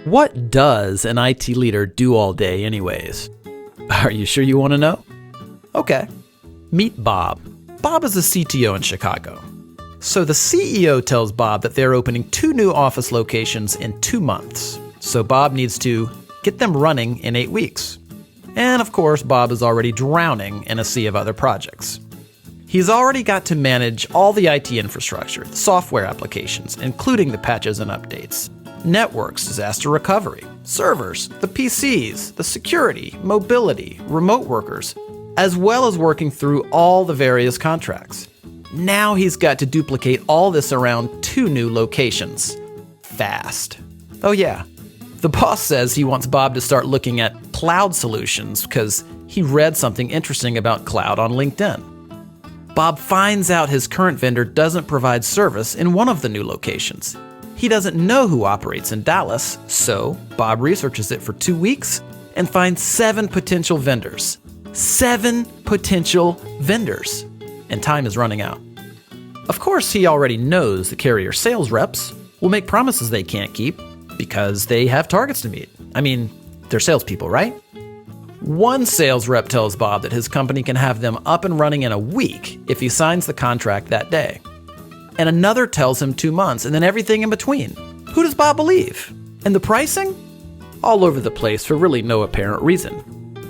What does an IT leader do all day anyways? Are you sure you want to know? Okay. Meet Bob. Bob is a CTO in Chicago. So the CEO tells Bob that they're opening 2 new office locations in 2 months. So Bob needs to get them running in 8 weeks. And of course, Bob is already drowning in a sea of other projects. He's already got to manage all the IT infrastructure, the software applications, including the patches and updates, networks, disaster recovery, servers, the PCs, the security, mobility, remote workers, as well as working through all the various contracts. Now he's got to duplicate all this around 2 new locations. Fast. Oh yeah, the boss says he wants Bob to start looking at cloud solutions because he read something interesting about cloud on LinkedIn. Bob finds out his current vendor doesn't provide service in one of the new locations. He doesn't know who operates in Dallas, so Bob researches it for 2 weeks and finds 7 potential vendors. 7 potential vendors. And time is running out. Of course, he already knows the carrier sales reps will make promises they can't keep because they have targets to meet. I mean, they're salespeople, right? One sales rep tells Bob that his company can have them up and running in a week if he signs the contract that day. And another tells him 2 months, and then everything in between. Who does Bob believe? And the pricing? All over the place for really no apparent reason.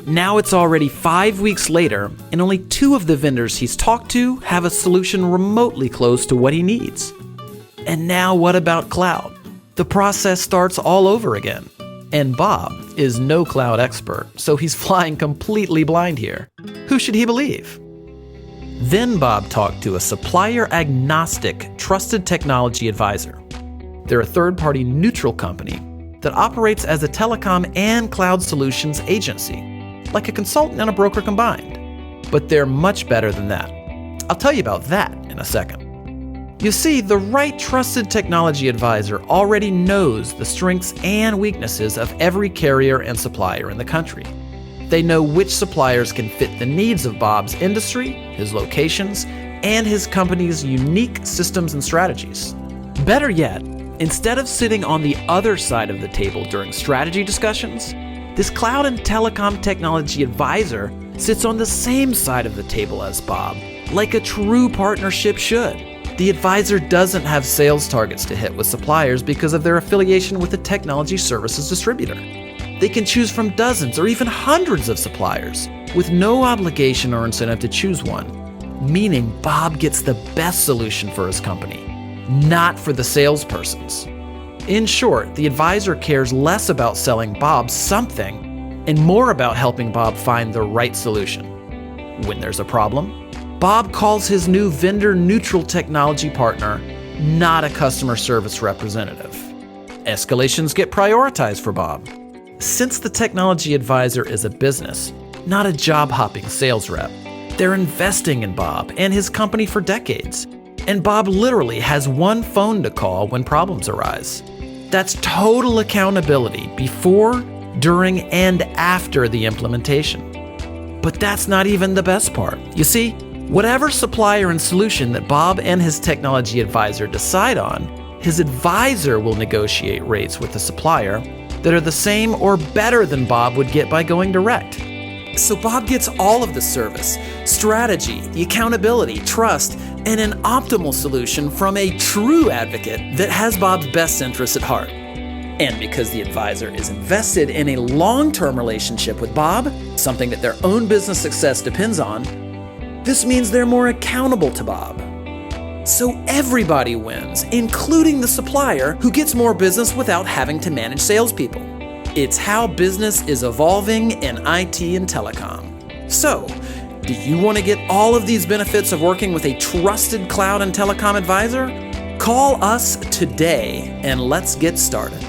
Now it's already 5 weeks later, and only 2 of the vendors he's talked to have a solution remotely close to what he needs. And now what about cloud? The process starts all over again. And Bob is no cloud expert, so he's flying completely blind here. Who should he believe? Then Bob talked to a supplier-agnostic, trusted technology advisor. They're a third-party neutral company that operates as a telecom and cloud solutions agency, like a consultant and a broker combined. But they're much better than that. I'll tell you about that in a second. You see, the right trusted technology advisor already knows the strengths and weaknesses of every carrier and supplier in the country. They know which suppliers can fit the needs of Bob's industry, his locations, and his company's unique systems and strategies. Better yet, instead of sitting on the other side of the table during strategy discussions, this cloud and telecom technology advisor sits on the same side of the table as Bob, like a true partnership should. The advisor doesn't have sales targets to hit with suppliers because of their affiliation with a technology services distributor. They can choose from dozens or even hundreds of suppliers with no obligation or incentive to choose one, meaning Bob gets the best solution for his company, not for the salespersons. In short, the advisor cares less about selling Bob something and more about helping Bob find the right solution. When there's a problem, Bob calls his new vendor-neutral technology partner, not a customer service representative. Escalations get prioritized for Bob. Since the technology advisor is a business, not a job-hopping sales rep, they're investing in Bob and his company for decades. And Bob literally has one phone to call when problems arise. That's total accountability before, during, and after the implementation. But that's not even the best part. You see, whatever supplier and solution that Bob and his technology advisor decide on, his advisor will negotiate rates with the supplier that are the same or better than Bob would get by going direct. So Bob gets all of the service, strategy, the accountability, trust, and an optimal solution from a true advocate that has Bob's best interests at heart. And because the advisor is invested in a long-term relationship with Bob, something that their own business success depends on, this means they're more accountable to Bob. So everybody wins, including the supplier who gets more business without having to manage salespeople. It's how business is evolving in IT and telecom. So, do you want to get all of these benefits of working with a trusted cloud and telecom advisor? Call us today and let's get started.